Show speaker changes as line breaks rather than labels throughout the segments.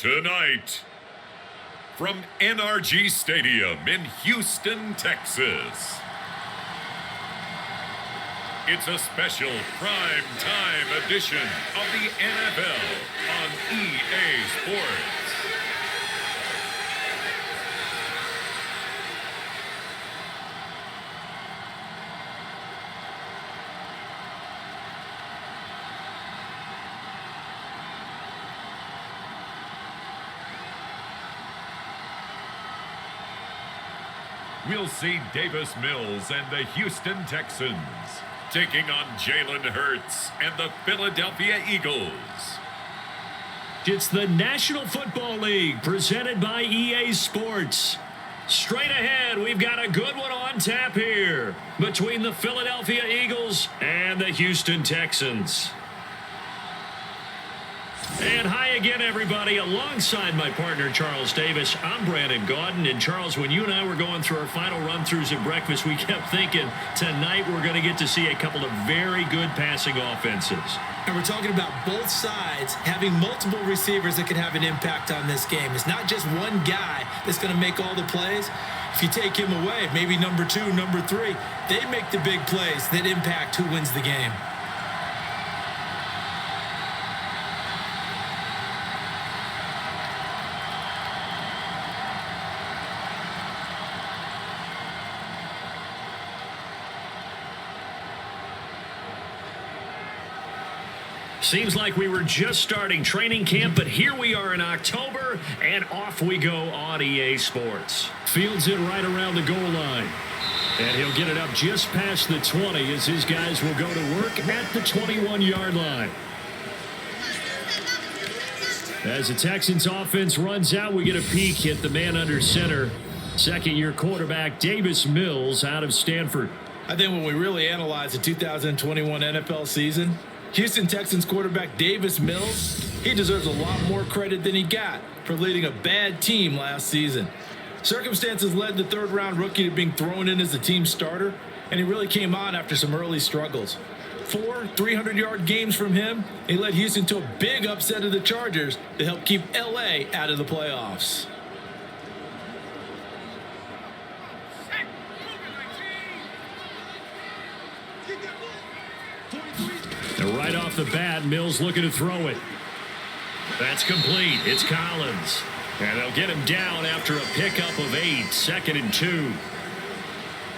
Tonight, from NRG Stadium in Houston, Texas, it's a special prime time edition of the NFL on EA Sports. We'll see Davis Mills and the Houston Texans taking on Jalen Hurts and the Philadelphia Eagles.
It's the National Football League presented by EA Sports. Straight ahead, we've got a good one on tap here between the Philadelphia Eagles and the Houston Texans. And hi again, everybody. Alongside my partner, Charles Davis, I'm Brandon Gaudin. And Charles, when you and I were going through our final run-throughs at breakfast, we kept thinking tonight we're going to get to see a couple of very good passing offenses.
And we're talking about both sides having multiple receivers that can have an impact on this game. It's not just one guy that's going to make all the plays. If you take him away, maybe number two, number three, they make the big plays that impact who wins the game.
Seems like we were just starting training camp, but here we are in October, and off we go on EA Sports. Fields it right around the goal line. And he'll get it up just past the 20 as his guys will go to work at the 21-yard line. As the Texans offense runs out, we get a peek at the man under center. Second-year quarterback Davis Mills out of Stanford.
I think when we really analyze the 2021 NFL season, Houston Texans quarterback Davis Mills, he deserves a lot more credit than he got for leading a bad team last season. Circumstances led the third-round rookie to being thrown in as the team starter, and he really came on after some early struggles. 4 300-yard games from him, he led Houston to a big upset of the Chargers to help keep L.A. out of the playoffs.
And right off the bat, Mills looking to throw it. That's complete. It's Collins. And they'll get him down after a pickup of 8, 2nd and 2.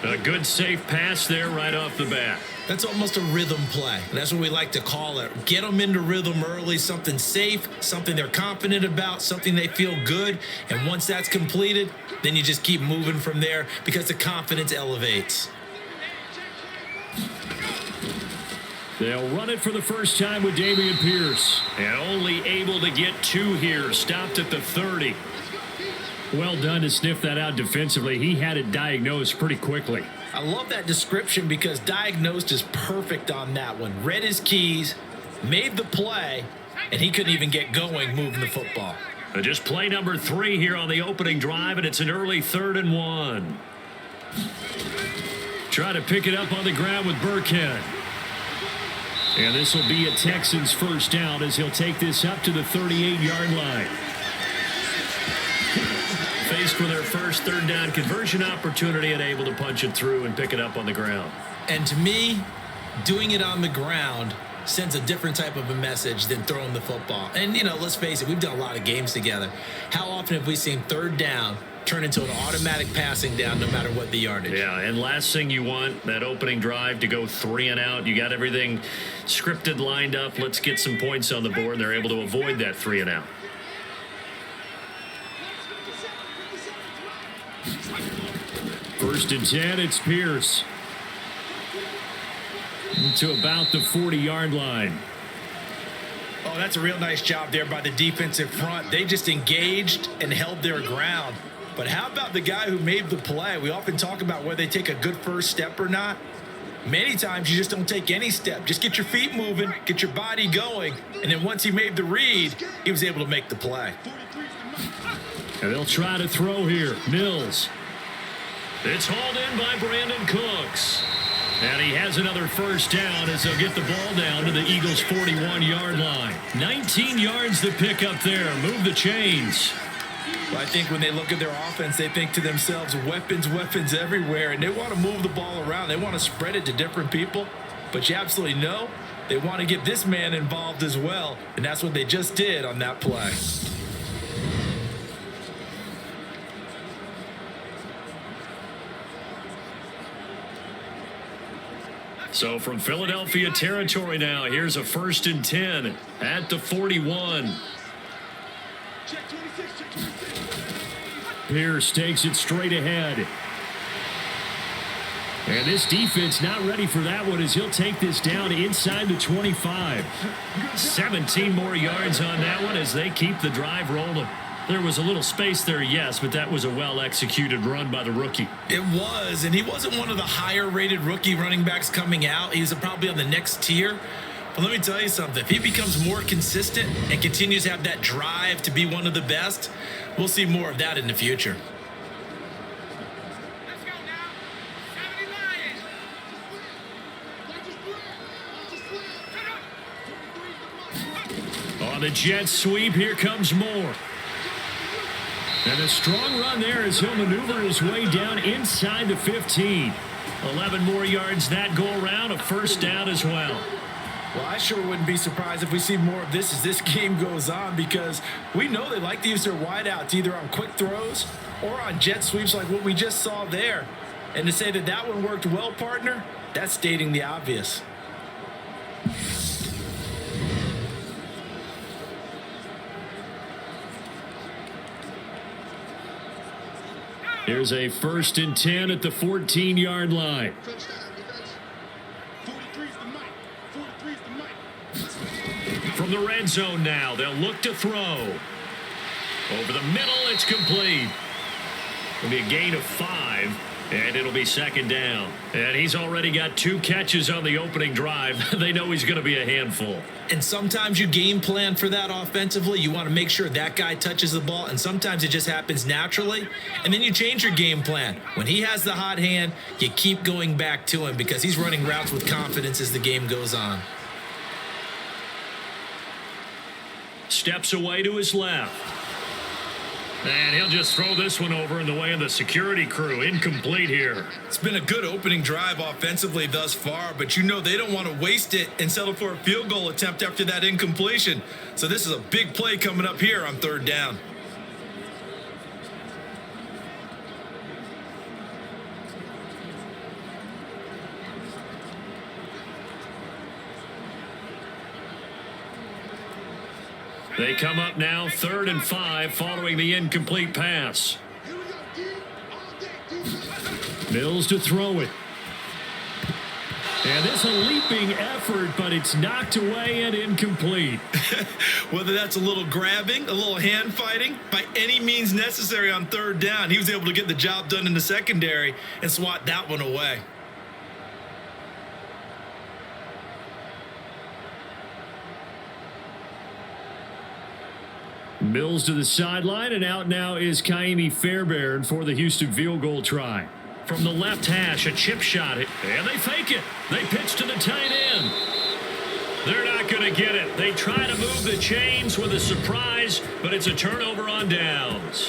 A good safe pass there right off the bat.
That's almost a rhythm play. That's what we like to call it. Get them into rhythm early, something safe, something they're confident about, something they feel good. And once that's completed, then you just keep moving from there because the confidence elevates.
They'll run it for the first time with Dameon Pierce. And only able to get 2 here. Stopped at the 30. Well done to sniff that out defensively. He had it diagnosed pretty quickly.
I love that description because diagnosed is perfect on that one. Read his keys, made the play, and he couldn't even get going moving the football.
Just play number 3 here on the opening drive, and it's an early 3rd and 1. Try to pick it up on the ground with Burkhead. And this will be a Texans first down as he'll take this up to the 38-yard line. Faced with their first third down conversion opportunity and able to punch it through and pick it up on the ground.
And to me, doing it on the ground sends a different type of a message than throwing the football. And, you know, let's face it, we've done a lot of games together. How often have we seen third down turn into an automatic passing down no matter what the yardage?
Yeah, and last thing you want, that opening drive to go 3 and out. You got everything scripted, lined up. Let's get some points on the board, and they're able to avoid that 3 and out. First and 10, it's Pierce. To about the 40-yard line.
Oh, that's a real nice job there by the defensive front. They just engaged and held their ground. But how about the guy who made the play? We often talk about whether they take a good first step or not. Many times you just don't take any step. Just get your feet moving, get your body going, and then once he made the read, he was able to make the play.
And they'll try to throw here. Mills. It's hauled in by Brandon Cooks. And he has another first down as they'll get the ball down to the Eagles' 41-yard line. 19 yards to pick up there. Move the chains.
Well, I think when they look at their offense, they think to themselves, weapons, weapons everywhere, and they want to move the ball around. They want to spread it to different people. But you absolutely know they want to get this man involved as well, and that's what they just did on that play.
So from Philadelphia territory now, here's a 1st and 10 at the 41. Pierce takes it straight ahead. And this defense not ready for that one as he'll take this down inside the 25. 17 more yards on that one as they keep the drive rolling. There was a little space there, yes, but that was a well-executed run by the rookie.
It was, and he wasn't one of the higher-rated rookie running backs coming out. He's probably on the next tier. But let me tell you something. If he becomes more consistent and continues to have that drive to be one of the best, we'll see more of that in the future.
On the jet sweep, here comes Moore. And a strong run there as he'll maneuver his way down inside the 15. 11 more yards that go around, a first down as well.
Well, I sure wouldn't be surprised if we see more of this as this game goes on, because we know they like to use their wideouts either on quick throws or on jet sweeps like what we just saw there. And to say that that one worked well, partner, that's stating the obvious.
Here's a 1st and 10 at the 14-yard line. From the red zone now, they'll look to throw. Over the middle, it's complete. It'll be a gain of 5, and it'll be 2nd down. And he's already got 2 catches on the opening drive. They know he's going to be a handful.
And sometimes you game plan for that offensively. You want to make sure that guy touches the ball, and sometimes it just happens naturally. And then you change your game plan. When he has the hot hand, you keep going back to him because he's running routes with confidence as the game goes on.
Steps away to his left. And he'll just throw this one over in the way of the security crew. Incomplete here.
It's been a good opening drive offensively thus far, but you know they don't want to waste it and settle for a field goal attempt after that incompletion. So this is a big play coming up here on 3rd down.
They come up now 3rd and 5 following the incomplete pass. Mills to throw it. And this a leaping effort, but it's knocked away and incomplete.
Whether that's a little grabbing, a little hand fighting, by any means necessary on 3rd down, he was able to get the job done in the secondary and swat that one away.
Mills to the sideline, and out now is Kaimi Fairbairn for the Houston field goal try. From the left hash, a chip shot, and they fake it. They pitch to the tight end. They're not going to get it. They try to move the chains with a surprise, but it's a turnover on downs.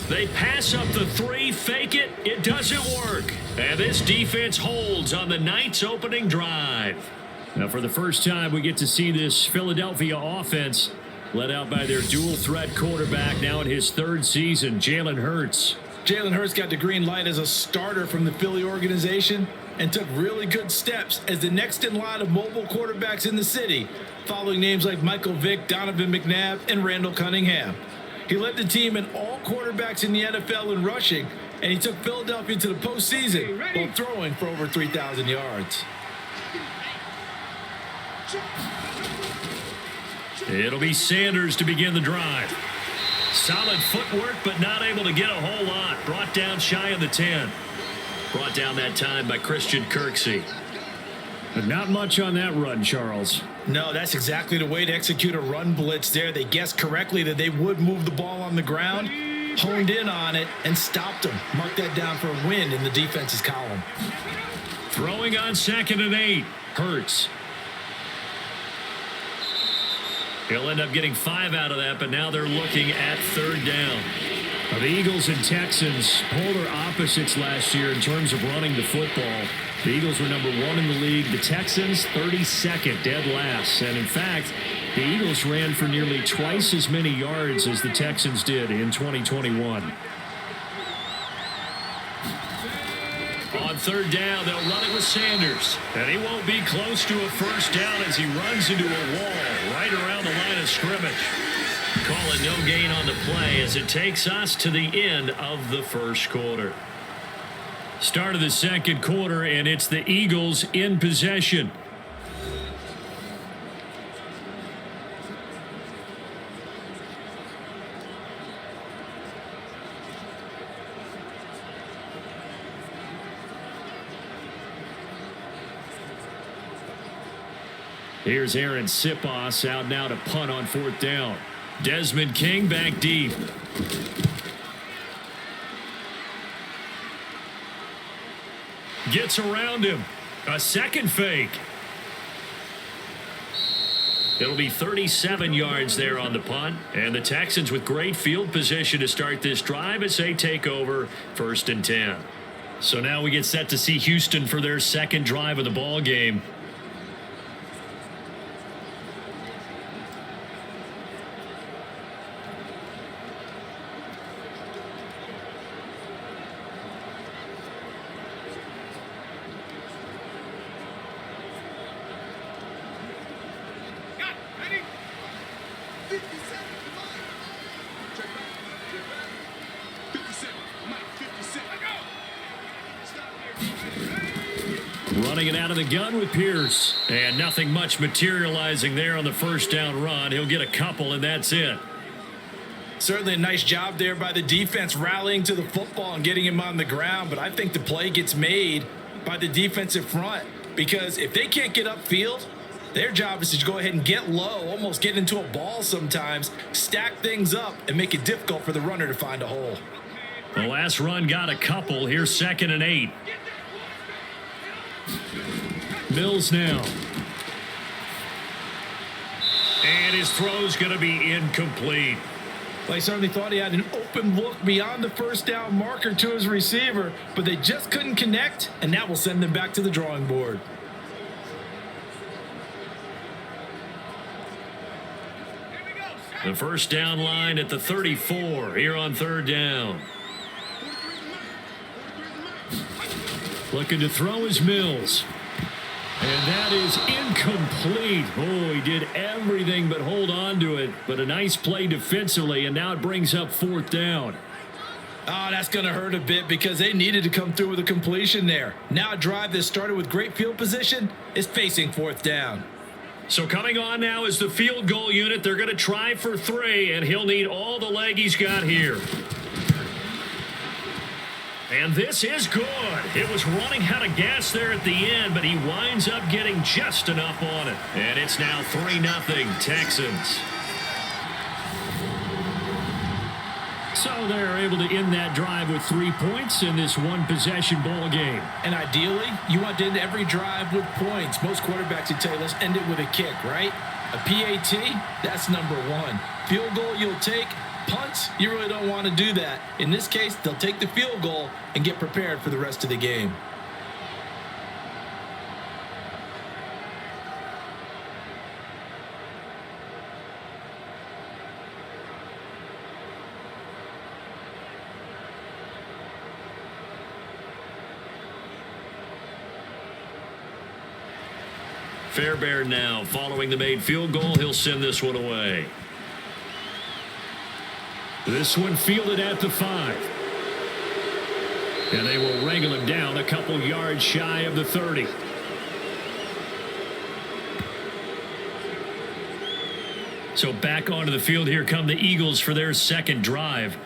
They pass up the 3, fake it. It doesn't work. And this defense holds on the night's opening drive. Now, for the first time, we get to see this Philadelphia offense led out by their dual-threat quarterback now in his 3rd season, Jalen Hurts.
Jalen Hurts got the green light as a starter from the Philly organization and took really good steps as the next in line of mobile quarterbacks in the city, following names like Michael Vick, Donovan McNabb, and Randall Cunningham. He led the team in all quarterbacks in the NFL in rushing, and he took Philadelphia to the postseason while throwing for over 3,000 yards.
It'll be Sanders to begin the drive. Solid footwork, but not able to get a whole lot. Brought down shy of the 10. Brought down that time by Christian Kirksey. But not much on that run, Charles.
No, that's exactly the way to execute a run blitz there. They guessed correctly that they would move the ball on the ground, honed in on it, and stopped them. Mark that down for a win in the defense's column.
Throwing on 2nd and 8. Hurts. He'll end up getting 5 out of that, but now they're looking at 3rd down. The Eagles and Texans, polar opposites last year in terms of running the football. The Eagles were number 1 in the league. The Texans, 32nd, dead last. And in fact, the Eagles ran for nearly twice as many yards as the Texans did in 2021. On 3rd down, they'll run it with Sanders. And he won't be close to a 1st down as he runs into a wall right around the line of scrimmage. Call it no gain on the play as it takes us to the end of the 1st quarter. Start of the 2nd quarter, and it's the Eagles in possession. Here's Aaron Sipos out now to punt on 4th down. Desmond King back deep. Gets around him. A second fake. It'll be 37 yards there on the punt. And the Texans with great field position to start this drive as they take over 1st and 10. So now we get set to see Houston for their 2nd drive of the ball game. Running it out of the gun with Pierce. And nothing much materializing there on the 1st down run. He'll get a couple, and that's it.
Certainly a nice job there by the defense rallying to the football and getting him on the ground. But I think the play gets made by the defensive front. Because if they can't get upfield, their job is to go ahead and get low, almost get into a ball sometimes, stack things up, and make it difficult for the runner to find a hole.
The last run got a couple. Here's 2nd and 8. Mills now. And his throw's going to be incomplete.
They certainly thought he had an open look beyond the 1st down marker to his receiver, but they just couldn't connect, and that will send them back to the drawing board.
The 1st down line at the 34 here on 3rd down. Looking to throw is Mills. And that is incomplete. Oh, he did everything but hold on to it. But a nice play defensively, and now it brings up 4th down.
Oh, that's going to hurt a bit because they needed to come through with a completion there. Now a drive that started with great field position is facing 4th down.
So coming on now is the field goal unit. They're going to try for 3, and he'll need all the leg he's got here. And this is good. It was running out of gas there at the end, but he winds up getting just enough on it. And it's now 3-0 Texans. So they're able to end that drive with 3 points in this one-possession ball game.
And ideally, you want to end every drive with points. Most quarterbacks would tell you, let's end it with a kick, right? A PAT, that's number 1. Field goal you'll take. Punts, you really don't want to do that. In this case, they'll take the field goal and get prepared for the rest of the game.
Fairbairn now following the made field goal. He'll send this one away. This one fielded at the 5. And they will wrangle him down a couple yards shy of the 30. So back onto the field here come the Eagles for their 2nd drive.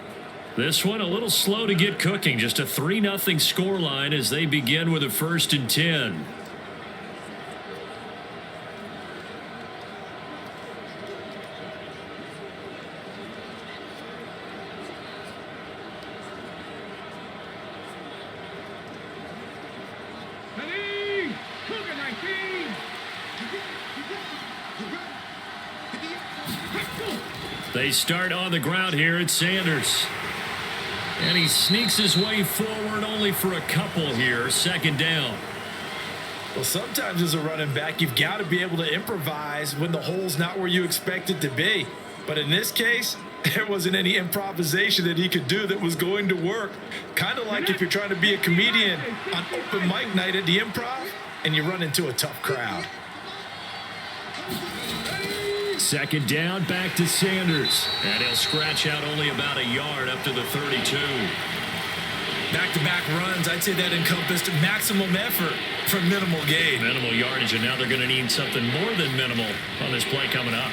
This one a little slow to get cooking. Just a 3-0 scoreline as they begin with a 1st and 10. They start on the ground here at Sanders. And he sneaks his way forward only for a couple here. Second down.
Well, sometimes as a running back, you've got to be able to improvise when the hole's not where you expect it to be. But in this case, there wasn't any improvisation that he could do that was going to work. Kind of like if you're trying to be a comedian on open mic night at the Improv and you run into a tough crowd.
Second down, back to Sanders. And he'll scratch out only about a yard up to the 32.
Back-to-back runs, I'd say that encompassed maximum effort for minimal gain.
Minimal yardage, and now they're going to need something more than minimal on this play coming up.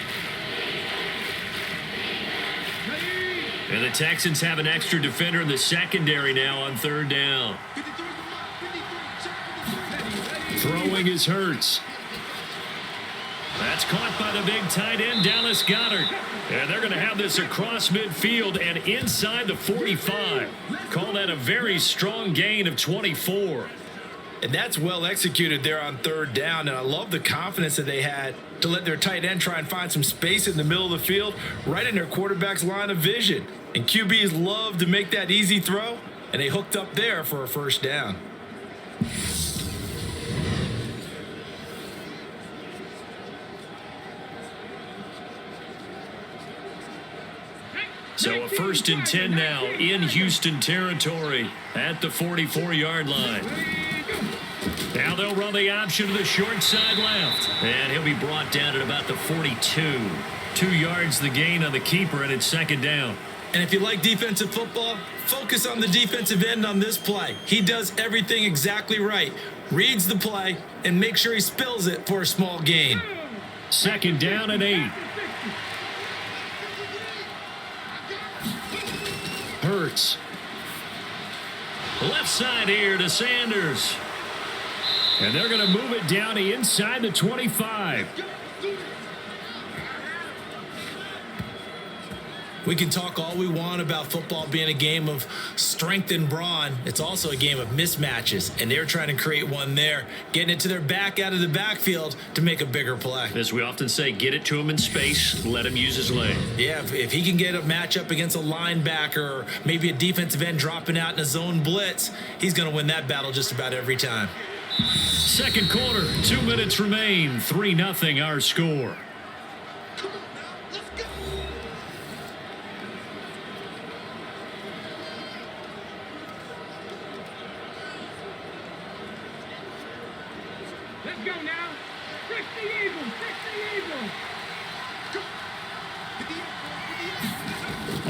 And the Texans have an extra defender in the secondary now on third down. Throwing is Hurts. That's caught by the big tight end, Dallas Goedert. And they're going to have this across midfield and inside the 45. Call that a very strong gain of 24.
And that's well executed there on third down. And I love the confidence that they had to let their tight end try and find some space in the middle of the field, right in their quarterback's line of vision. And QBs love to make that easy throw, and they hooked up there for a first down.
So a 1st and 10 now in Houston territory at the 44-yard line. Now they'll run the option to the short side left. And he'll be brought down at about the 42. 2 yards the gain on the keeper, and it's second down.
And if you like defensive football, focus on the defensive end on this play. He does everything exactly right. Reads the play and make sure he spills it for a small gain.
Second down and 8. Hurts. Left side here to Sanders. And they're going to move it down to inside the 25.
We can talk all we want about football being a game of strength and brawn. It's also a game of mismatches, and they're trying to create one there, getting it to their back out of the backfield to make a bigger play.
As we often say, get it to him in space, let him use his leg.
Yeah, if he can get a matchup against a linebacker or maybe a defensive end dropping out in a zone blitz, he's going to win that battle just about every time.
Second quarter, 2 minutes remain, 3-0 our score.
Let's go now. Fix the Eagles. Fix the Eagles.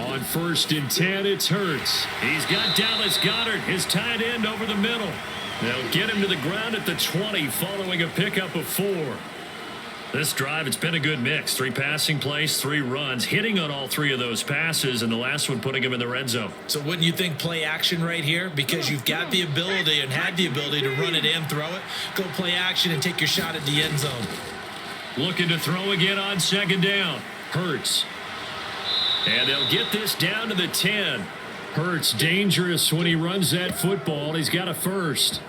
On 1st and 10, it's Hurts. He's got Dallas Goedert, his tight end, over the middle. They'll get him to the ground at the 20 following a pickup of 4. This drive, it's been a good mix. 3 passing plays, 3 runs, hitting on all 3 of those passes, and the last one putting him in the red zone.
So wouldn't you think play action right here? Because you've got the ability and had the ability to run it and throw it. Go play action and take your shot at the end zone.
Looking to throw again on second down. Hurts. And they'll get this down to the 10. Hurts dangerous when he runs that football. He's got a first.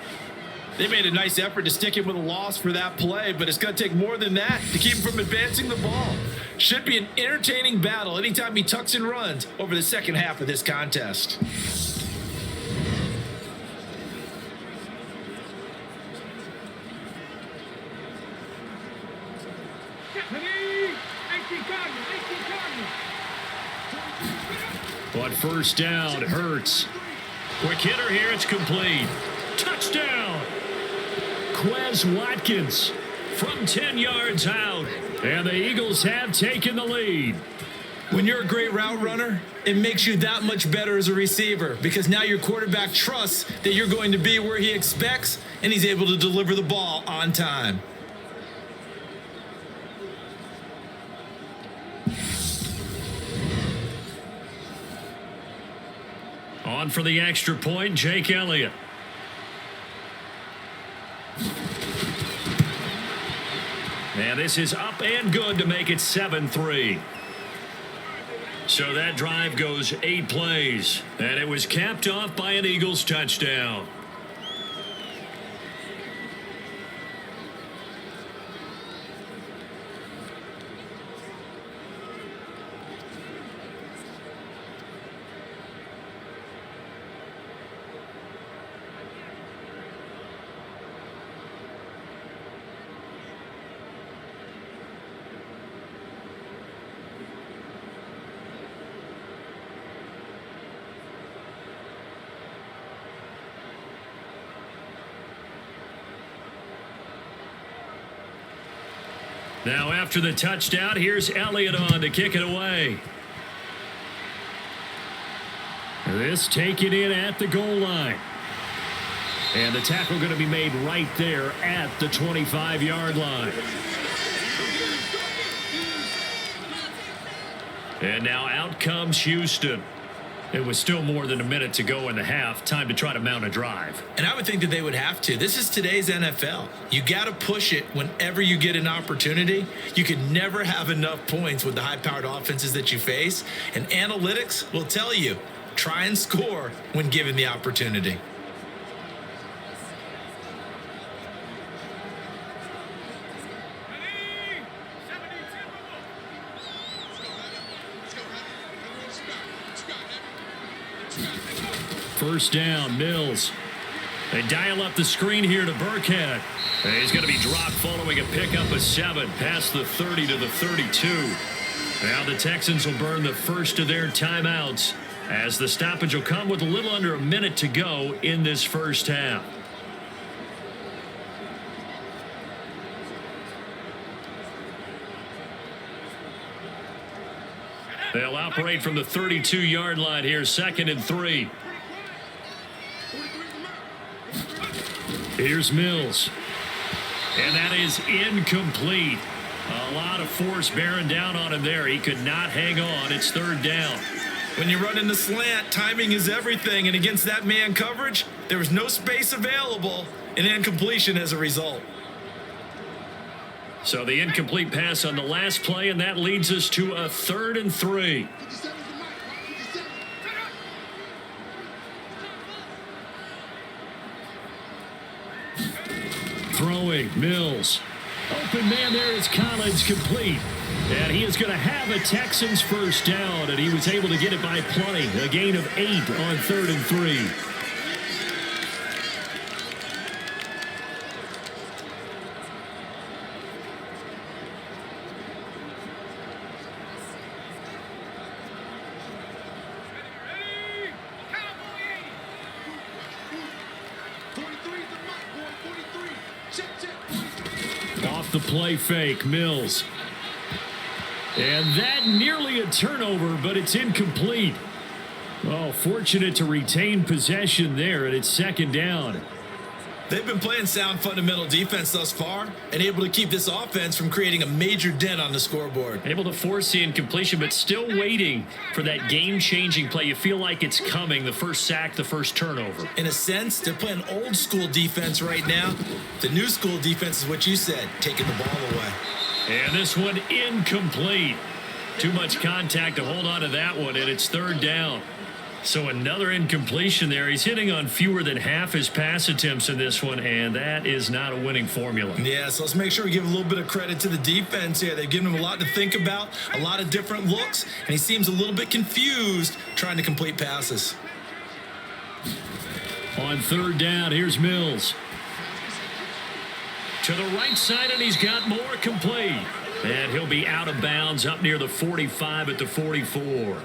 They made a nice effort to stick him with a loss for that play, but it's going to take more than that to keep him from advancing the ball. Should be an entertaining battle anytime he tucks and runs over the second half of this contest.
On first down, Hurts. Quick hitter here, it's complete. Touchdown! Quez Watkins from 10 yards out. And the Eagles have taken the lead.
When you're a great route runner, it makes you that much better as a receiver because now your quarterback trusts that you're going to be where he expects and he's able to deliver the ball on time.
On for the extra point, Jake Elliott. And this is up and good to make it 7-3. So that drive goes 8 plays, and it was capped off by an Eagles touchdown. Now after the touchdown, here's Elliott on to kick it away. This taken in at the goal line. And the tackle going to be made right there at the 25-yard line. And now out comes Houston. It was still more than a minute to go in the half. Time to try to mount a drive.
And I would think that they would have to. This is today's NFL. You got to push it whenever you get an opportunity. You can never have enough points with the high-powered offenses that you face. And analytics will tell you, try and score when given the opportunity.
First down, Mills. They dial up the screen here to Burkhead. He's going to be dropped following a pickup of 7 past the 30 to the 32. Now the Texans will burn the first of their timeouts as the stoppage will come with a little under a minute to go in this first half. They'll operate from the 32-yard line here, 2nd and 3. Here's Mills. And that is incomplete. A lot of force bearing down on him there. He could not hang on. It's 3rd down.
When you run in the slant, timing is everything. And against that man coverage, there was no space available. An incompletion as a result.
So the incomplete pass on the last play, and that leads us to a 3rd and 3. Throwing, Mills. Open man there is Collins, complete. And he is going to have a Texans first down, and he was able to get it by plenty. A gain of 8 on 3rd and 3. Off the play fake, Mills. And that nearly a turnover, but it's incomplete. Oh, fortunate to retain possession there, and it's 2nd down.
They've been playing sound fundamental defense thus far and able to keep this offense from creating a major dent on the scoreboard.
Able to force the incompletion, but still waiting for that game-changing play. You feel like it's coming, the first sack, the first turnover.
In a sense, they're playing old school defense right now. The new school defense is what you said, taking the ball away.
And this one incomplete. Too much contact to hold on to that one, and it's 3rd down. So another incompletion there. He's hitting on fewer than half his pass attempts in this one, and that is not a winning formula.
Yeah, so let's make sure we give a little bit of credit to the defense here. They've given him a lot to think about, a lot of different looks, and he seems a little bit confused trying to complete passes.
On 3rd down, here's Mills. To the right side, and he's got more complete. And he'll be out of bounds up near the 45 at the 44.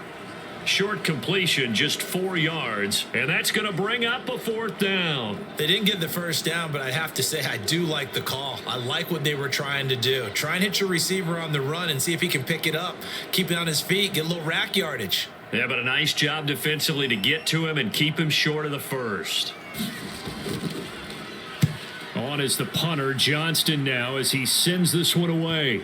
Short completion, just 4 yards, and that's going to bring up a 4th down.
They didn't get the first down, but I have to say I do like the call. I like what they were trying to do. Try and hit your receiver on the run and see if he can pick it up, keep it on his feet, get a little rack yardage.
Yeah, but a nice job defensively to get to him and keep him short of the first. On is the punter, Johnston, now as he sends this one away.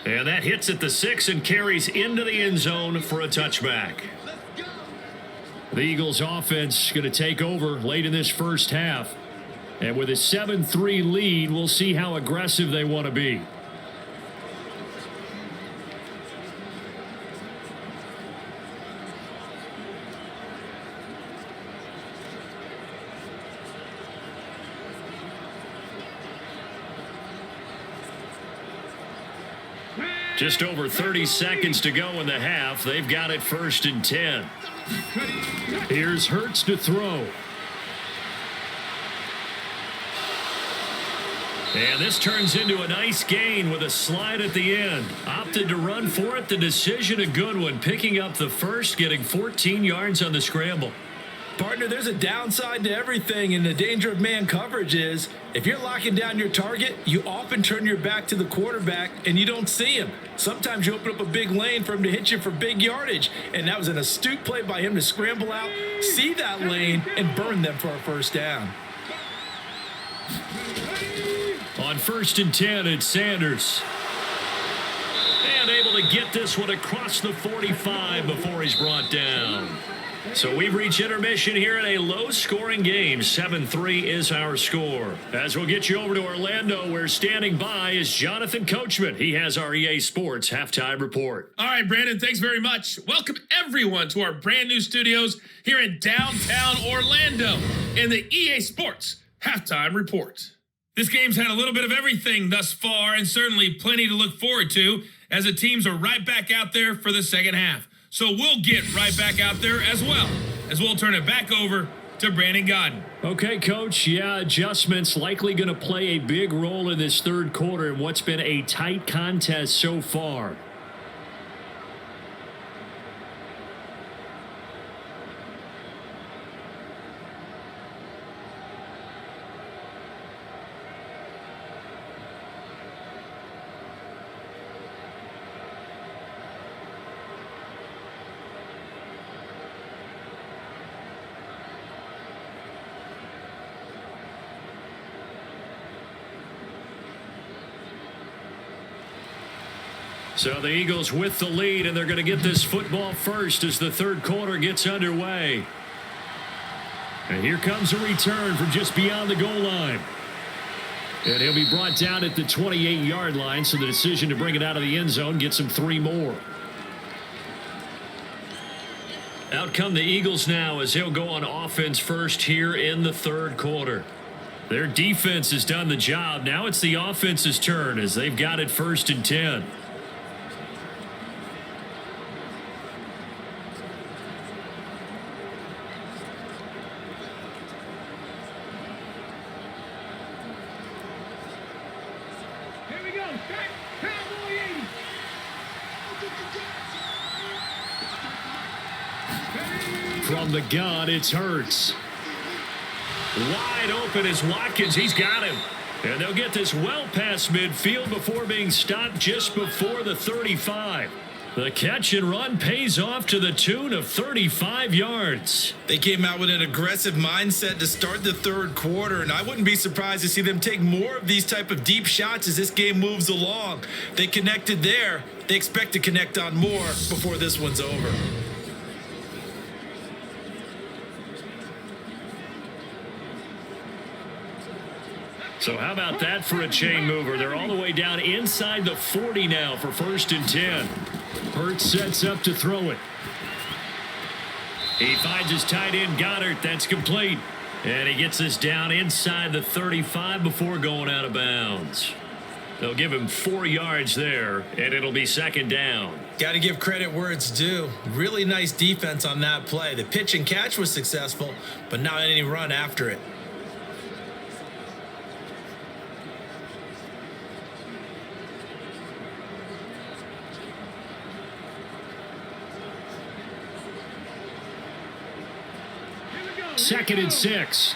And that hits at the 6 and carries into the end zone for a touchback. The Eagles offense going to take over late in this first half. And with a 7-3 lead, we'll see how aggressive they want to be. Just over 30 seconds to go in the half. They've got it 1st and 10. Here's Hurts to throw. And this turns into a nice gain with a slide at the end. Opted to run for it. The decision a good one. Picking up the first, getting 14 yards on the scramble.
Partner, there's a downside to everything, and the danger of man coverage is if you're locking down your target, you often turn your back to the quarterback and you don't see him. Sometimes you open up a big lane for him to hit you for big yardage, and that was an astute play by him to scramble out, see that lane, and burn them for a first down.
On 1st and 10, it's Sanders. And able to get this one across the 45 before he's brought down. So we've reached intermission here in a low-scoring game. 7-3 is our score. As we'll get you over to Orlando, where standing by is Jonathan Coachman. He has our EA Sports Halftime Report.
All right, Brandon, thanks very much. Welcome, everyone, to our brand new studios here in downtown Orlando in the EA Sports Halftime Report. This game's had a little bit of everything thus far, and certainly plenty to look forward to, as the teams are right back out there for the second half. So we'll get right back out there as well, as we'll turn it back over to Brandon Godden.
Okay, Coach. Yeah, adjustments likely going to play a big role in this third quarter in what's been a tight contest so far. So the Eagles with the lead, and they're going to get this football first as the third quarter gets underway. And here comes a return from just beyond the goal line. And he'll be brought down at the 28-yard line, so the decision to bring it out of the end zone gets him 3 more. Out come the Eagles now as they'll go on offense first here in the third quarter. Their defense has done the job. Now it's the offense's turn as they've got it 1st and 10. From the gun, it's Hurts. Wide open is Watkins. He's got him. And they'll get this well past midfield before being stopped just before the 35. The catch and run pays off to the tune of 35 yards.
They came out with an aggressive mindset to start the third quarter, and I wouldn't be surprised to see them take more of these type of deep shots as this game moves along. They connected there. They expect to connect on more before this one's over.
So how about that for a chain mover? They're all the way down inside the 40 now for 1st and 10. Hurts sets up to throw it. He finds his tight end Goddard. That's complete. And he gets this down inside the 35 before going out of bounds. They'll give him 4 yards there, and it'll be 2nd down.
Got to give credit where it's due. Really nice defense on that play. The pitch and catch was successful, but not any run after it.
Second and 6.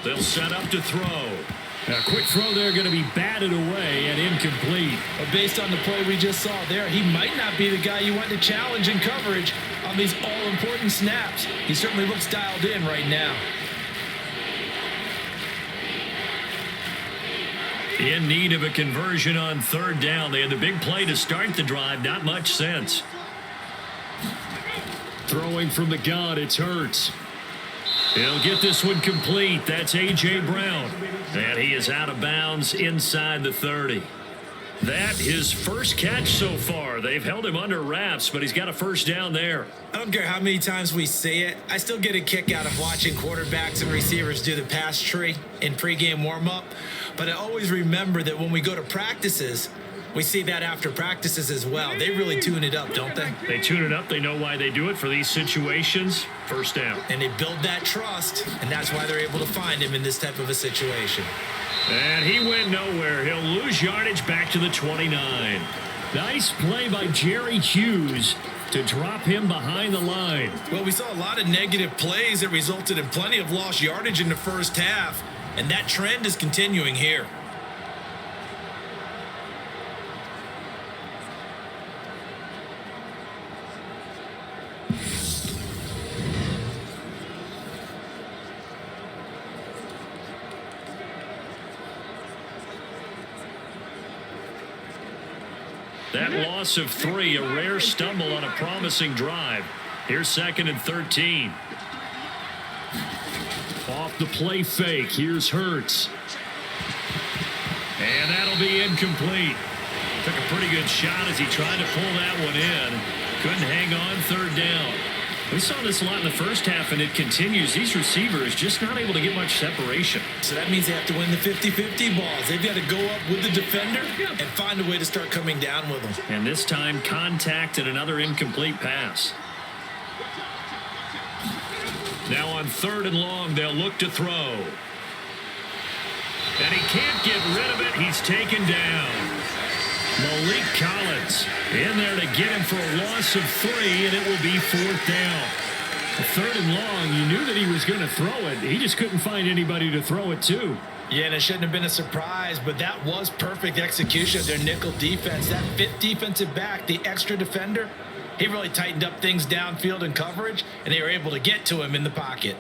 They'll set up to throw. A quick throw there going to be batted away and incomplete.
But based on the play we just saw there, he might not be the guy you want to challenge in coverage on these all-important snaps. He certainly looks dialed in right now.
In need of a conversion on 3rd down. They had the big play to start the drive. Not much sense. Throwing from the gun, it's Hurts. He'll get this one complete. That's A.J. Brown. And he is out of bounds inside the 30. That his first catch so far. They've held him under wraps, but he's got a 1st down there.
I don't care how many times we say it. I still get a kick out of watching quarterbacks and receivers do the pass tree in pregame warm-up. But I always remember that when we go to practices, we see that after practices as well. They really tune it up, don't they?
They tune it up. They know why they do it for these situations. 1st down.
And they build that trust, and that's why they're able to find him in this type of a situation.
And he went nowhere. He'll lose yardage back to the 29. Nice play by Jerry Hughes to drop him behind the line.
Well, we saw a lot of negative plays that resulted in plenty of lost yardage in the first half, and that trend is continuing here.
That loss of 3, a rare stumble on a promising drive. Here's 2nd and 13. Off the play fake, here's Hurts. And that'll be incomplete. Took a pretty good shot as he tried to pull that one in. Couldn't hang on, 3rd down. We saw this a lot in the first half, and it continues. These receivers just not able to get much separation.
So that means they have to win the 50-50 balls. They've got to go up with the defender and find a way to start coming down with them.
And this time, contact and another incomplete pass. Now on 3rd and long, they'll look to throw. And he can't get rid of it. He's taken down. Malik Collins in there to get him for a loss of 3, and it will be 4th down. 3rd and long, you knew that he was going to throw it. He just couldn't find anybody to throw it to.
Yeah, and it shouldn't have been a surprise, but that was perfect execution of their nickel defense. That 5th defensive back, the extra defender, he really tightened up things downfield in coverage, and they were able to get to him in the pocket.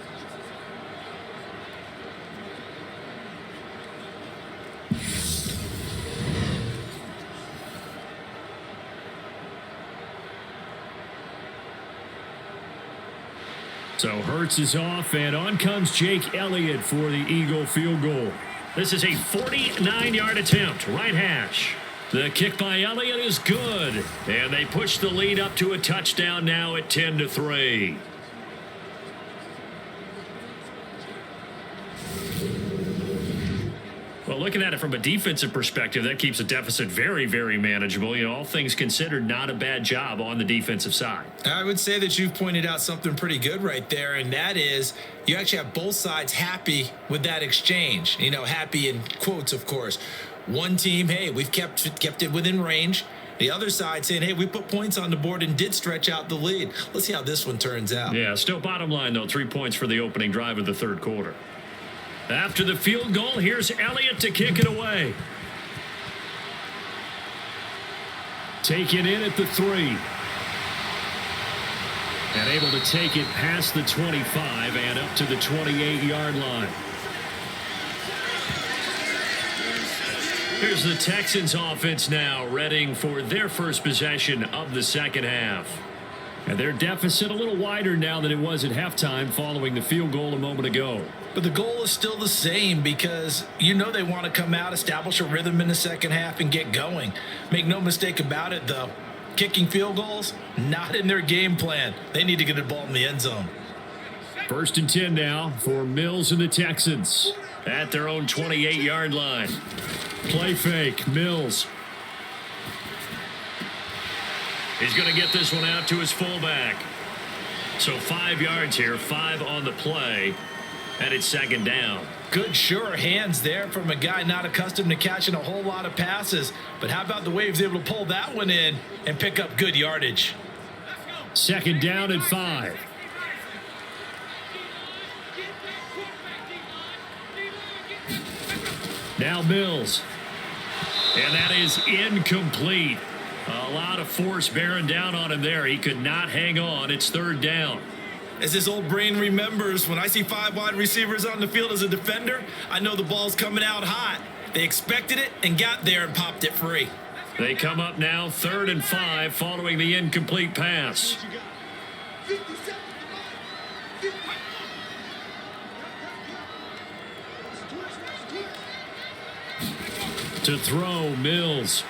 So Hurts is off, and on comes Jake Elliott for the Eagle field goal. This is a 49-yard attempt, right hash. The kick by Elliott is good, and they push the lead up to a touchdown now at 10-3. Well, looking at it from a defensive perspective, that keeps the deficit very, very manageable. You know, all things considered, not a bad job on the defensive side.
I would say that you've pointed out something pretty good right there, and that is you actually have both sides happy with that exchange. You know, happy in quotes, of course. One team, hey, we've kept it within range. The other side saying, hey, we put points on the board and did stretch out the lead. Let's see how this one turns out.
Yeah, still bottom line, though, 3 points for the opening drive of the 3rd quarter. After the field goal, here's Elliott to kick it away. Taken in at the 3. And able to take it past the 25 and up to the 28-yard line. Here's the Texans offense now, readying for their first possession of the second half. And their deficit a little wider now than it was at halftime following the field goal a moment ago.
But the goal is still the same because you know they want to come out, establish a rhythm in the second half, and get going. Make no mistake about it, though. Kicking field goals, not in their game plan. They need to get the ball in the end zone.
1st and 10 now for Mills and the Texans at their own 28-yard line. Play fake, Mills. He's going to get this one out to his fullback. So 5 yards here, 5 on the play, and it's 2nd down.
Good sure hands there from a guy not accustomed to catching a whole lot of passes. But how about the way he was able to pull that one in and pick up good yardage?
2nd down and 5. Now Mills. And that is incomplete. A lot of force bearing down on him there. He could not hang on. It's 3rd down.
As his old brain remembers, when I see 5 wide receivers on the field as a defender, I know the ball's coming out hot. They expected it and got there and popped it free.
They come up now 3rd and 5 following the incomplete pass. To throw, Mills.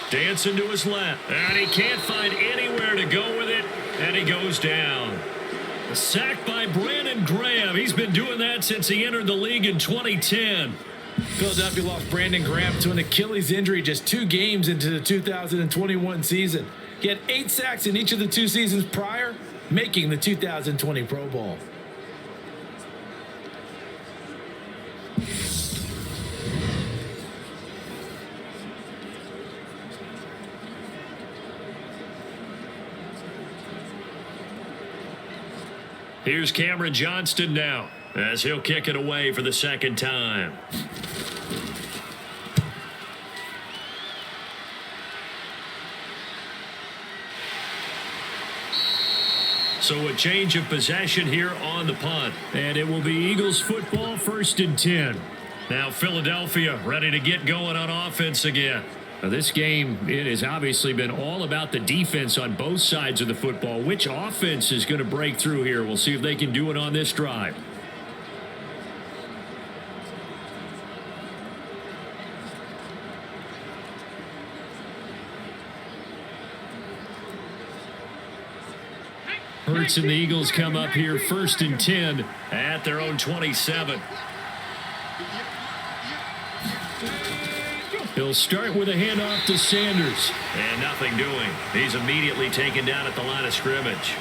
Dancing to his left, and he can't find anywhere to go with it, and he goes down. A sack by Brandon Graham. He's been doing that since he entered the league in 2010.
Philadelphia lost Brandon Graham to an Achilles injury just 2 games into the 2021 season. He had 8 sacks in each of the 2 seasons prior, making the 2020 Pro Bowl.
Here's Cameron Johnston now as he'll kick it away for the second time. So a change of possession here on the punt. And it will be Eagles football, 1st and 10. Now Philadelphia ready to get going on offense again. Now this game, it has obviously been all about the defense on both sides of the football. Which offense is going to break through here? We'll see if they can do it on this drive. Hurts and the Eagles come up here 1st and 10 at their own 27. He'll start with a handoff to Sanders. And nothing doing. He's immediately taken down at the line of scrimmage.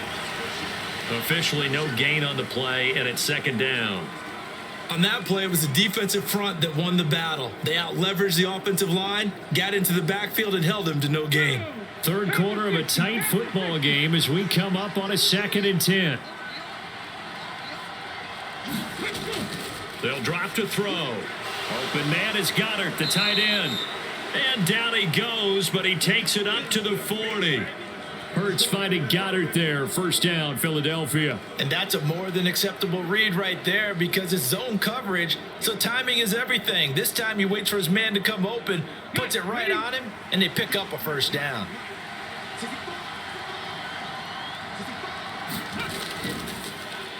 Officially no gain on the play, and it's 2nd down.
On that play, it was the defensive front that won the battle. They out-leveraged the offensive line, got into the backfield, and held him to no gain.
Third quarter of a tight football game as we come up on a 2nd and 10. They'll drop to throw. Open man is Goddard, the tight end. And down he goes, but he takes it up to the 40. Hurts finding Goddard there. 1st down, Philadelphia.
And that's a more than acceptable read right there because it's zone coverage, so timing is everything. This time he waits for his man to come open, puts it right on him, and they pick up a 1st down.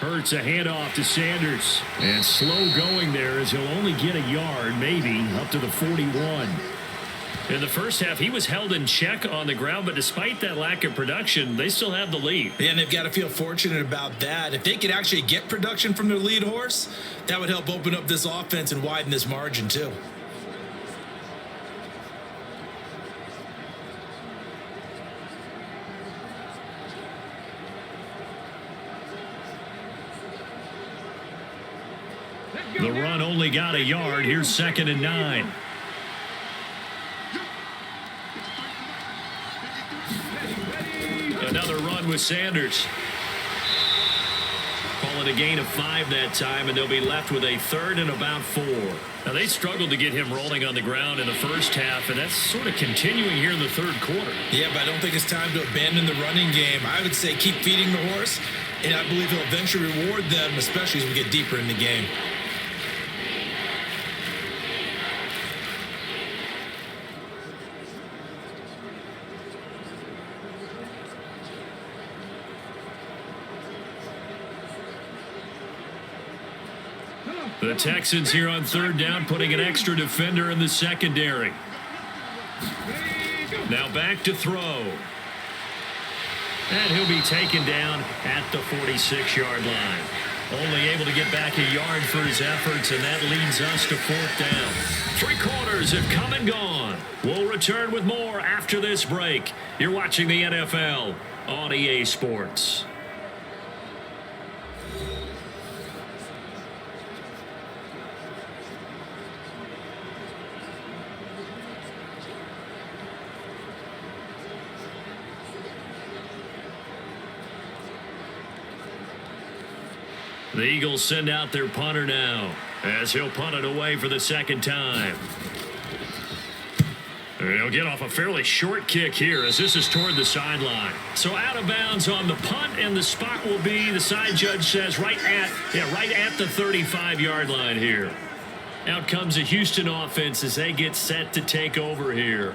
Hurts a handoff to Sanders. And slow going there as he'll only get a yard, maybe, up to the 41. In the first half, he was held in check on the ground, but despite that lack of production, they still have the lead.
And they've got to feel fortunate about that. If they could actually get production from their lead horse, that would help open up this offense and widen this margin too.
The run only got a yard. Here's 2nd and 9. Another run with Sanders. Call it a gain of 5 that time, and they'll be left with a 3rd and about 4. Now, they struggled to get him rolling on the ground in the first half, and that's sort of continuing here in the 3rd quarter.
Yeah, but I don't think it's time to abandon the running game. I would say keep feeding the horse, and I believe he'll eventually reward them, especially as we get deeper in the game.
The Texans here on 3rd down, putting an extra defender in the secondary. Now back to throw. And he'll be taken down at the 46-yard line. Only able to get back a yard for his efforts, and that leads us to 4th down. 3 quarters have come and gone. We'll return with more after this break. You're watching the NFL on EA Sports. The Eagles send out their punter now as he'll punt it away for the 2nd time. He'll get off a fairly short kick here as this is toward the sideline. So out of bounds on the punt, and the spot will be, the side judge says, right at the 35-yard line here. Out comes the Houston offense as they get set to take over here.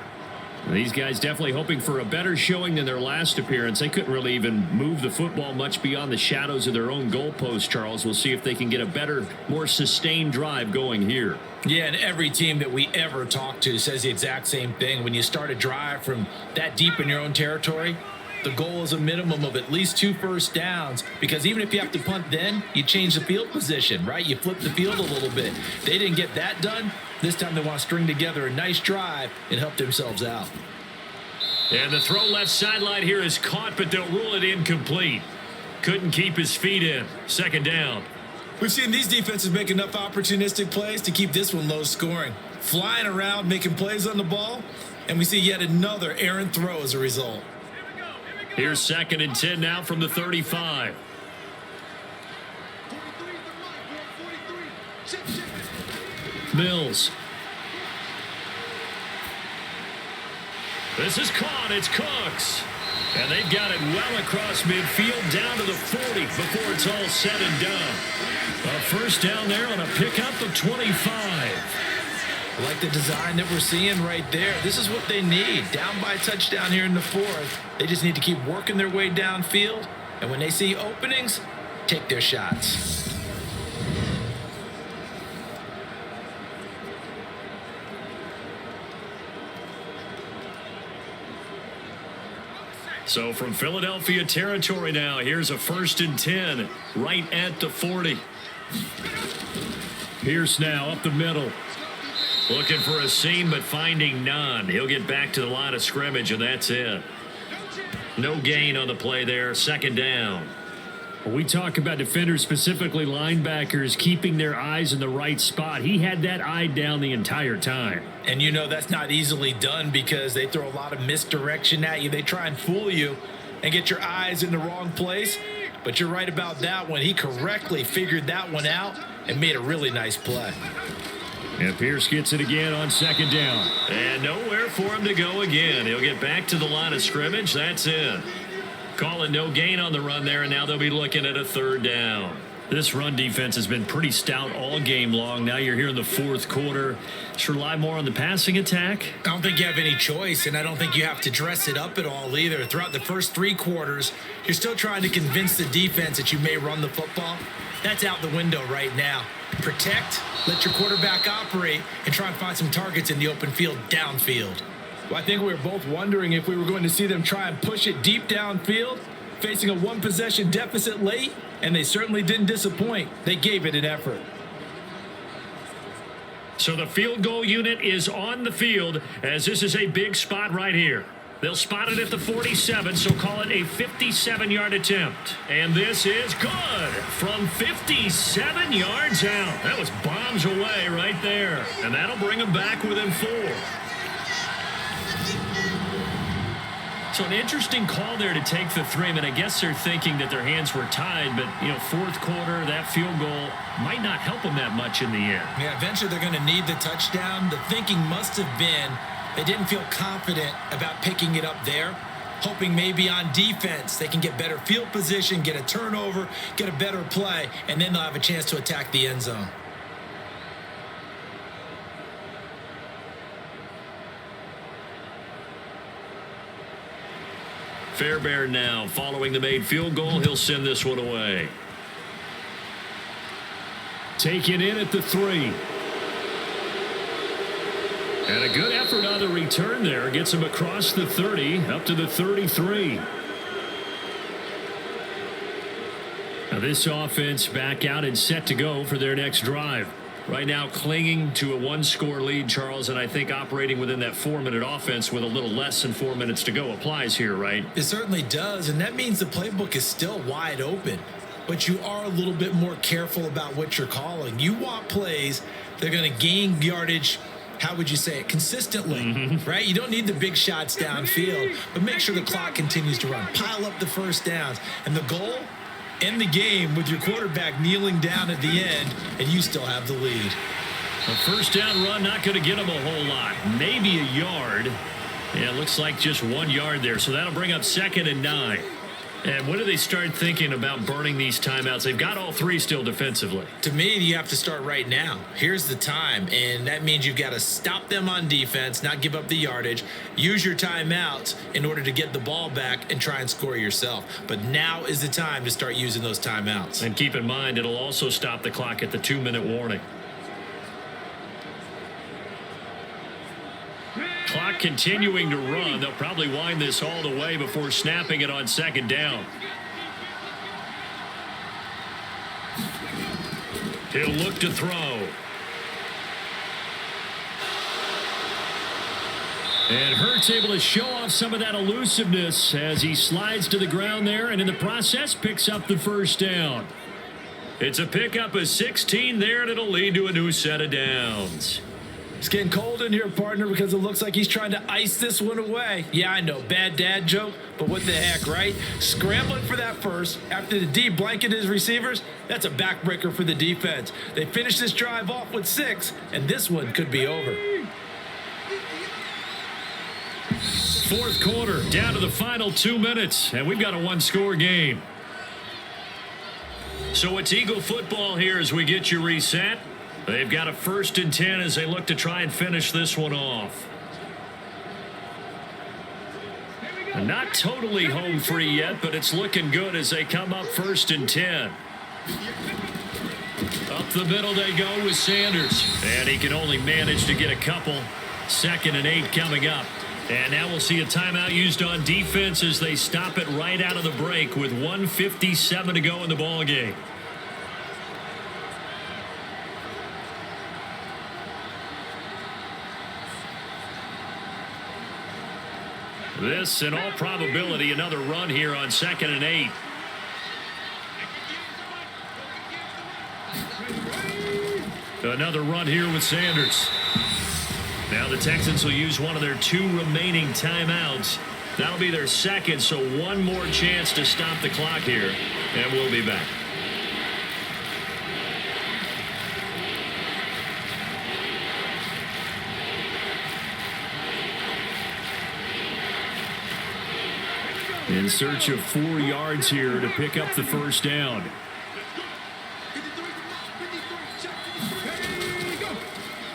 These guys definitely hoping for a better showing than their last appearance. They couldn't really even move the football much beyond the shadows of their own goalpost, Charles. We'll see if they can get a better, more sustained drive going here.
Yeah, and every team that we ever talk to says the exact same thing. When you start a drive from that deep in your own territory, the goal is a minimum of at least 2 first downs, because even if you have to punt then, you change the field position, right? You flip the field a little bit. They didn't get that done. This time they want to string together a nice drive and help themselves out.
And the throw left sideline here is caught, but they'll rule it incomplete. Couldn't keep his feet in. 2nd down.
We've seen these defenses make enough opportunistic plays to keep this one low scoring. Flying around, making plays on the ball, and we see yet another errant throw as a result.
Here's 2nd and 10 now from the 35. Mills. This is caught. It's Cooks. And they've got it well across midfield down to the 40 before it's all said and done. A first down there on a pickup of 25.
I like the design that we're seeing right there. This is what they need. Down by a touchdown here in the fourth. They just need to keep working their way downfield. And when they see openings, take their shots.
So from Philadelphia territory now, here's a 1st and 10 right at the 40. Pierce now up the middle. Looking for a seam, but finding none. He'll get back to the line of scrimmage, and that's it. No gain on the play there. 2nd down.
We talk about defenders, specifically linebackers, keeping their eyes in the right spot. He had that eye down the entire time.
And you know that's not easily done because they throw a lot of misdirection at you. They try and fool you and get your eyes in the wrong place. But you're right about that one. He correctly figured that one out and made a really nice play.
And Pierce gets it again on 2nd down.
And nowhere for him to go again. He'll get back to the line of scrimmage. That's it. Call it no gain on the run there, and now they'll be looking at a 3rd down.
This run defense has been pretty stout all game long. Now you're here in the 4th quarter. Should rely more on the passing attack?
I don't think you have any choice, and I don't think you have to dress it up at all either. Throughout the first 3 quarters, you're still trying to convince the defense that you may run the football. That's out the window right now. Protect, let your quarterback operate, and try and find some targets in the open field downfield.
Well, I think we were both wondering if we were going to see them try and push it deep downfield, facing a 1-possession deficit late, and they certainly didn't disappoint. They gave it an effort.
So the field goal unit is on the field as this is a big spot right here. They'll spot it at the 47, so call it a 57-yard attempt. And this is good from 57 yards out. That was bombs away right there. And that'll bring them back within 4. So an interesting call there to take the 3. I mean, I guess they're thinking that their hands were tied, but, 4th quarter, that field goal might not help them that much in the end.
Yeah, eventually they're going to need the touchdown. The thinking must have been they didn't feel confident about picking it up there, hoping maybe on defense they can get better field position, get a turnover, get a better play, and then they'll have a chance to attack the end zone.
Fairbairn now following the made field goal. He'll send this one away.
Taken in at the 3.
And a good effort on the return there. Gets him across the 30 up to the 33.
Now this offense back out and set to go for their next drive.
Right now clinging to a 1-score lead, Charles, and I think operating within that 4-minute offense with a little less than 4 minutes to go applies here, right?
It certainly does, and that means the playbook is still wide open. But you are a little bit more careful about what you're calling. You want plays that are going to gain yardage, how would you say it, consistently, right? You don't need the big shots downfield, but make sure the clock continues to run. Pile up the first downs. And the goal? End the game with your quarterback kneeling down at the end, and you still have the lead.
A first down run not going to get him a whole lot. Maybe a yard. Yeah, it looks like just 1 yard there. So that'll bring up 2nd and 9. And when do they start thinking about burning these timeouts? They've got all 3 still defensively.
To me, you have to start right now. Here's the time, and that means you've got to stop them on defense, not give up the yardage, use your timeouts in order to get the ball back and try and score yourself. But now is the time to start using those timeouts.
And keep in mind, it'll also stop the clock at the 2-minute warning. Clock continuing to run. They'll probably wind this all the way before snapping it on 2nd down. He'll look to throw.
And Hurts able to show off some of that elusiveness as he slides to the ground there, and in the process picks up the 1st down.
It's a pickup of 16 there, and it'll lead to a new set of downs.
It's getting cold in here, partner, because it looks like he's trying to ice this one away. Yeah, I know, bad dad joke, but what the heck, right? Scrambling for that first after the D blanketed his receivers, that's a backbreaker for the defense. They finish this drive off with 6, and this one could be over.
Fourth quarter, down to the final 2 minutes, and we've got a one-score game. So it's Eagle football here as we get you reset. They've got a 1st and 10 as they look to try and finish this one off. Not totally home free yet, but it's looking good as they come up 1st and 10. Up the middle they go with Sanders. And he can only manage to get a couple. 2nd and 8 coming up. And now we'll see a timeout used on defense as they stop it right out of the break with 1:57 to go in the ball game. This, in all probability, another run here on 2nd and 8. Another run here with Sanders. Now the Texans will use one of their 2 remaining timeouts. That'll be their 2nd, so one more chance to stop the clock here, and we'll be back. In search of 4 yards here to pick up the first down.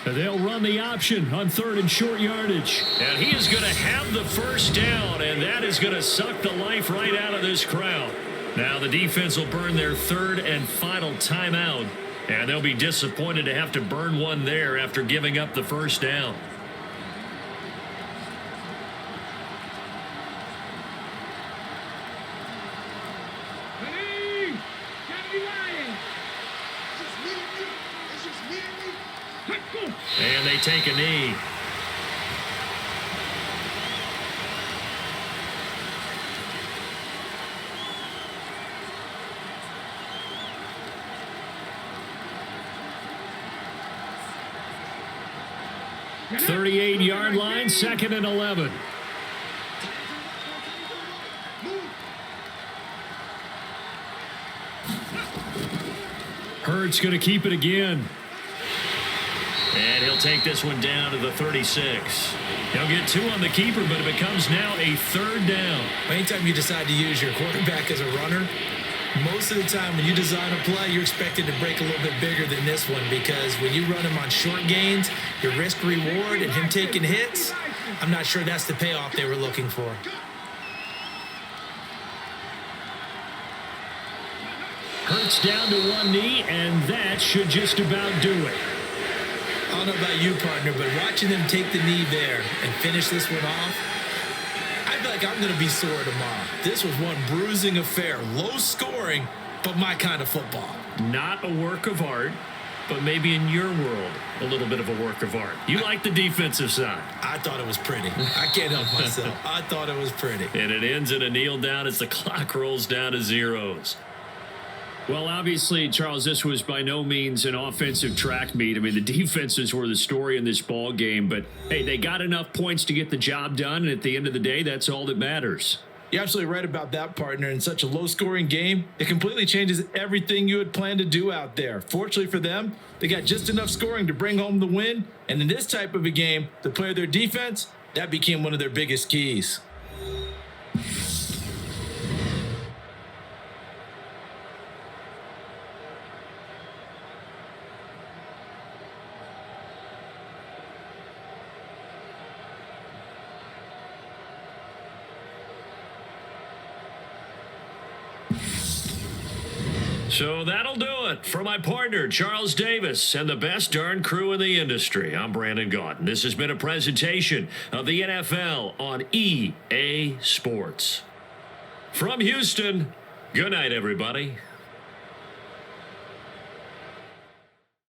They'll run the option on 3rd and short yardage. And he is going to have the first down, and that is going to suck the life right out of this crowd. Now the defense will burn their 3rd and final timeout, and they'll be disappointed to have to burn one there after giving up the first down. And they take a knee. .38-yard line, 2nd and 11. Hurts going to keep it again. And he'll take this one down to the 36. He'll get 2 on the keeper, but it becomes now a 3rd down.
Anytime you decide to use your quarterback as a runner, most of the time when you design a play, you're expected to break a little bit bigger than this one, because when you run him on short gains, your risk reward and him taking hits, I'm not sure that's the payoff they were looking for.
Hurts down to 1 knee, and that should just about do it.
I don't know about you, partner, but watching them take the knee there and finish this one off, I feel like I'm going to be sore tomorrow. This was one bruising affair. Low scoring, but my kind of football.
Not a work of art, but maybe in your world, a little bit of a work of art. You like the defensive side.
I thought it was pretty. I can't help myself. I thought it was pretty.
And it ends in a kneel down as the clock rolls down to zeros. Well, obviously, Charles, this was by no means an offensive track meet. I mean, the defenses were the story in this ball game, but hey, they got enough points to get the job done, and at the end of the day, that's all that matters.
You're absolutely right about that, partner. In such a low-scoring game, it completely changes everything you had planned to do out there. Fortunately for them, they got just enough scoring to bring home the win, and in this type of a game, to play their defense, that became one of their biggest keys.
So that'll do it for my partner, Charles Davis, and the best darn crew in the industry. I'm Brandon Gaudin. This has been a presentation of the NFL on EA Sports. From Houston, good night, everybody.